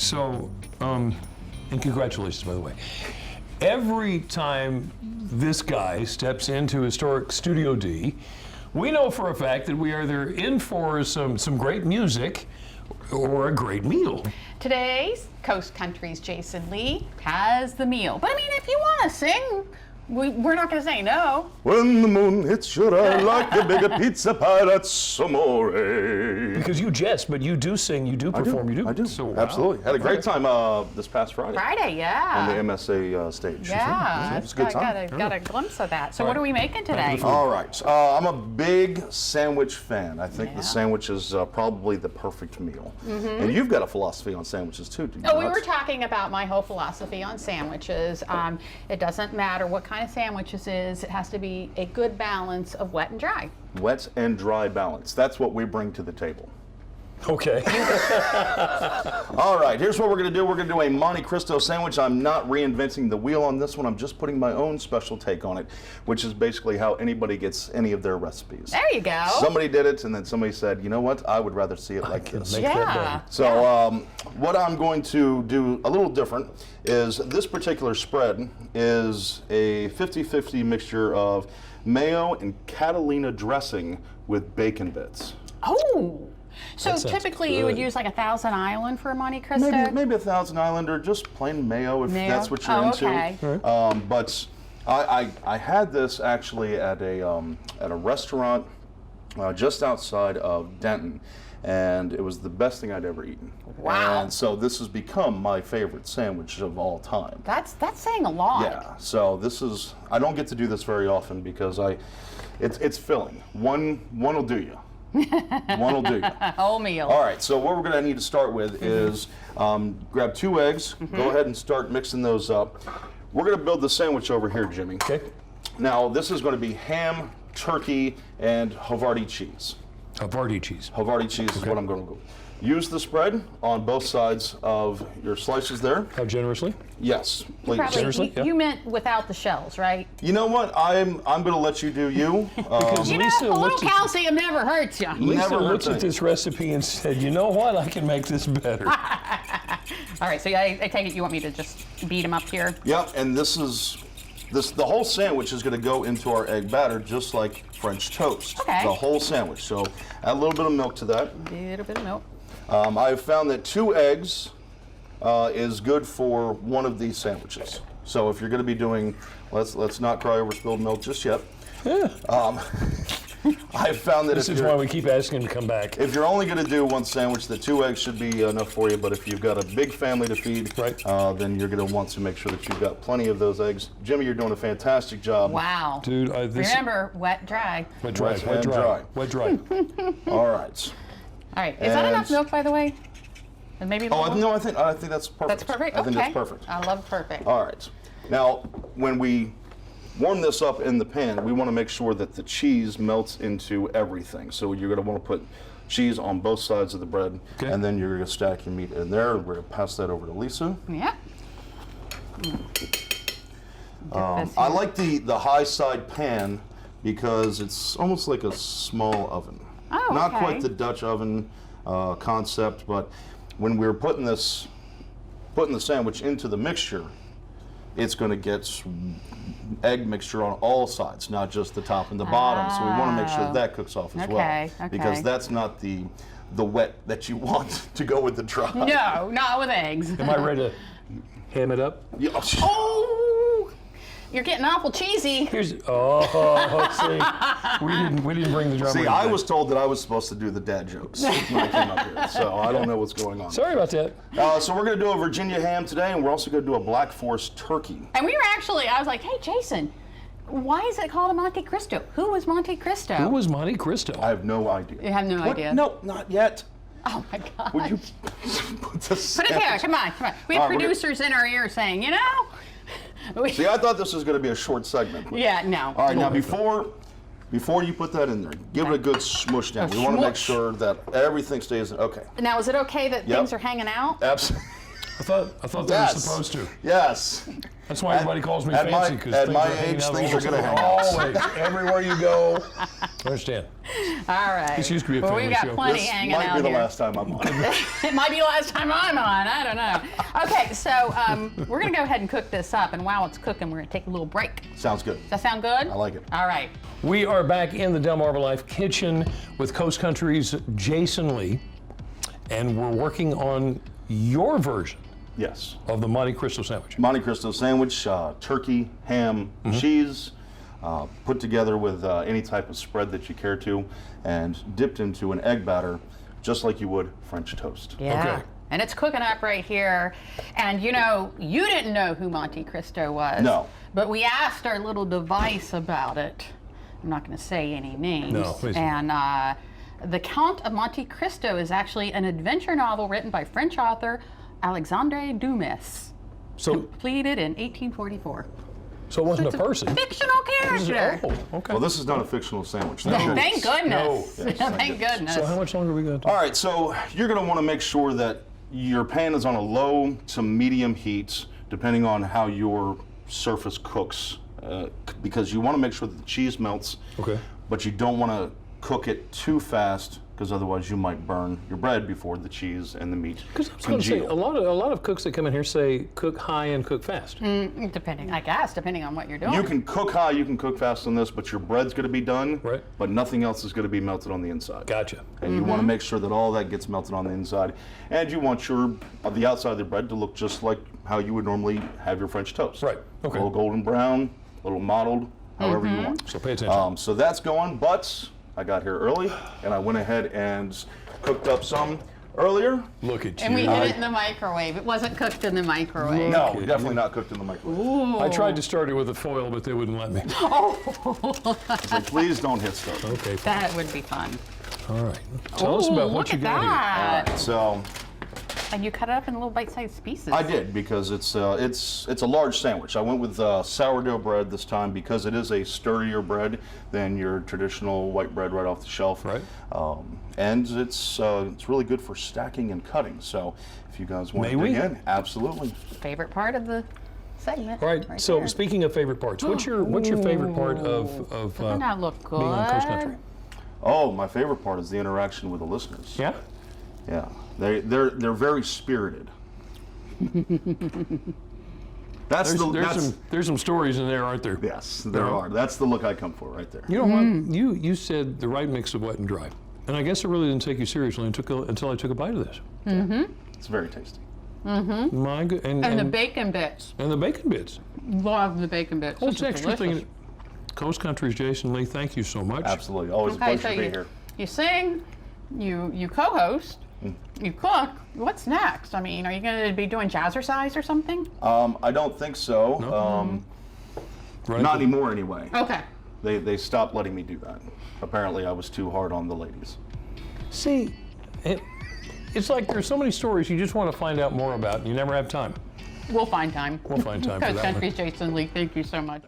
So, and congratulations, by the way. Every time this guy steps into historic Studio D, we know for a fact that we are either in for some great music or a great meal. Today's Coast Country's Jason Lee has the meal. But I mean, if you want to sing, we're not going to say no. When the moon hits your eye like a big pizza pie, that's amore. Because you jest, but you do sing, you do perform, you do. I do. So, wow. Absolutely. Had a great time this past Friday. Friday, yeah. On the MSA stage. Yeah, It was a good time. Got a glimpse of that. So what are we making today? All right. I'm a big sandwich fan. I think the sandwich is probably the perfect meal. And you've got a philosophy on sandwiches too, do you Oh, we not? were talking about my whole philosophy on sandwiches. It doesn't matter what kind of sandwiches is. It has to be a good balance of wet and dry. Wet and dry balance. That's what we bring to the table. Okay. All right, here's what we're going to do. We're going to do a Monte Cristo sandwich. I'm not reinventing the wheel on this one. I'm just putting my own special take on it, which is basically how anybody gets any of their recipes. There you go. Somebody did it, and then somebody said, you know what, I would rather see it like this. Yeah. So what I'm going to do a little different is this particular spread is a 50-50 mixture of mayo and Catalina dressing with bacon bits. Oh. So typically you would good. use like a Thousand Island for a Monte Cristo? Maybe a Thousand Island or just plain mayo if that's what you're into. Okay. But I had this actually at a restaurant just outside of Denton, and it was the best thing I'd ever eaten. Wow. And so this has become my favorite sandwich of all time. That's saying a lot. Yeah. So I don't get to do this very often because it's filling. One will do you. One will do you. Whole meal. All right, so what we're going to need to start with is grab 2 eggs. Go ahead and start mixing those up. We're going to build the sandwich over here, Jimmy. Okay. Now, this is going to be ham, turkey, and Havarti cheese. Havarti cheese. Havarti cheese is what I'm going to go. Use the spread on both sides of your slices there. How generously? Yes, please. Generously, yeah. You meant without the shells, right? You know what? I'm going to let you do you. You know, Lisa a little looked at- calcium never hurts you. Lisa Never looked hurts at this recipe and said, you know what, I can make this better. All right, so I take it you want me to just beat them up here? Yep, and the whole sandwich is going to go into our egg batter just like French toast. Okay. The whole sandwich. So add a little bit of milk to that. A little bit of milk. I've found that 2 eggs is good for one of these sandwiches. So if you're going to be doing, let's not cry over spilled milk just yet. Yeah. I've found that This is why we keep asking him to come back. if you're only going to do one sandwich, the 2 eggs should be enough for you. But if you've got a big family to feed, Right. then you're going to want to make sure that you've got plenty of those eggs. Jimmy, you're doing a fantastic job. Wow. Dude, this Remember, wet, dry. wet dry, Wet wet and dry, dry. wet dry. All right. All right, is that enough milk, by the way? And maybe a little more? No, I think that's perfect. That's perfect? I think Okay. that's perfect. I love perfect. All right. Now, when we warm this up in the pan, we want to make sure that the cheese melts into everything. So you're going to want to put cheese on both sides of the bread, Okay. and then you're going to stack your meat in there. We're going to pass that over to Lisa. Yeah. I like the high side pan because it's almost like a small oven. Oh, Not okay. quite the Dutch oven concept, but when we're putting the sandwich into the mixture, it's going to get egg mixture on all sides, not just the top and the bottom. So we want to make sure that cooks off as well, Okay. because that's not the wet that you want to go with the dry. No, not with eggs. Am I ready to ham it up? Yeah. Oh, you're getting awful cheesy. See, we didn't bring the drummer. See, in I today. was told that I was supposed to do the dad jokes when I came up here, so I don't know what's going on. Sorry about that. So we're going to do a Virginia ham today, and we're also going to do a Black Forest turkey. And we were actually, I was like, hey, Jason, why is it called a Monte Cristo? Who was Monte Cristo? Who was Monte Cristo? I have no idea. You have no What? idea? No, not yet. Oh, my God. Would you put this? Put it there. Come on. We have All right, producers in our ear saying, you know. See, I thought this was going to be a short segment. but- Yeah, no. All right, now before you put that in there, give it a good smoosh down. We want to make smoosh. sure that everything stays in. Okay. Now, is it okay that Yep. things are hanging out? Absolutely. I thought they were supposed to. Yes. That's why everybody calls me at fancy, because at things my are hanging age, out things all are the gonna time. hang out. Always, everywhere you go. Understand? All right. This used to be a well, family we've got show. plenty This hanging might out be the here. last time I'm on. It might be the last time I'm on. I don't know. Okay, so we're going to go ahead and cook this up. And while it's cooking, we're going to take a little break. Sounds good. Does that sound good? I like it. All right. We are back in the Delmarva Life kitchen with Coast Country's Jason Lee, and we're working on your version Yes. of the Monte Cristo Sandwich. Monte Cristo Sandwich, turkey, ham, cheese, put together with any type of spread that you care to, and dipped into an egg batter, just like you would French toast. Yeah. Okay. And it's cooking up right here. And you know, you didn't know who Monte Cristo was. No. But we asked our little device about it. I'm not going to say any names. No, please. And The Count of Monte Cristo is actually an adventure novel written by French author Alexandre Dumas, So, completed in 1844. so it wasn't It's a person. fictional This is- character. oh, okay. Well, this is not a fictional sandwich. Thank goodness. Yes, Thank thank goodness. So how much longer are we going to All right, so you're going to want to make sure that your pan is on a low to medium heat, depending on how your surface cooks, because you want to make sure that the cheese melts, Okay. but you don't want to cook it too fast, because otherwise you might burn your bread before the cheese and the meat Because I was going to say, a congeal. lot of cooks that come in here say cook high and cook fast. Depending, I guess, depending on what you're doing. You can cook high, you can cook fast on this, but your bread's going to be done, Right. but nothing else is going to be melted on the inside. Gotcha. And you want to make sure that all that gets melted on the inside. And you want the outside of the bread to look just like how you would normally have your French toast. Right, okay. A little golden brown, a little mottled, however you want. So pay attention. So that's going, but I got here early and I went ahead and cooked up some earlier. Look at And we you. hid it in the microwave. It wasn't cooked in the microwave. No, Okay. definitely not cooked in the microwave. Ooh. I tried to start it with a foil, but they wouldn't let me. So please don't hit start. Okay. That would be fun. All right. Tell us about Ooh, what you look got here. at that. So And you cut it up in little bite-sized pieces. I did, because it's a large sandwich. I went with sourdough bread this time because it is a sturdier bread than your traditional white bread right off the shelf. Right. And it's really good for stacking and cutting. So if you guys want May to we? dig in, absolutely. Favorite part of the segment. All right. So there. speaking of favorite parts, what's your favorite part of Doesn't that look good? being on Coast Country? Oh, my favorite part is the interaction with the listeners. Yeah. Yeah, they're very spirited. There's some stories in there, aren't there? Yes, there are. That's the look I come for right there. You know what? You said the right mix of wet and dry, and I guess I really didn't take you seriously until I took a bite of this. It's very tasty. My good, And the bacon bits. and the bacon bits. Love the bacon bits. Oh, This it's is extra delicious. thing. Coast Country's Jason Lee. Thank you so much. Absolutely, always a Okay, pleasure so to be you, here. you sing, you co-host, you cook. What's next? I mean, are you going to be doing jazzercise or something? I don't think so. Right? Not anymore, anyway. Okay. They stopped letting me do that. Apparently, I was too hard on the ladies. See, it's like there's so many stories you just want to find out more about, and you never have time. We'll find time. We'll find time for Coast that one. Country's Jason Lee, thank you so much.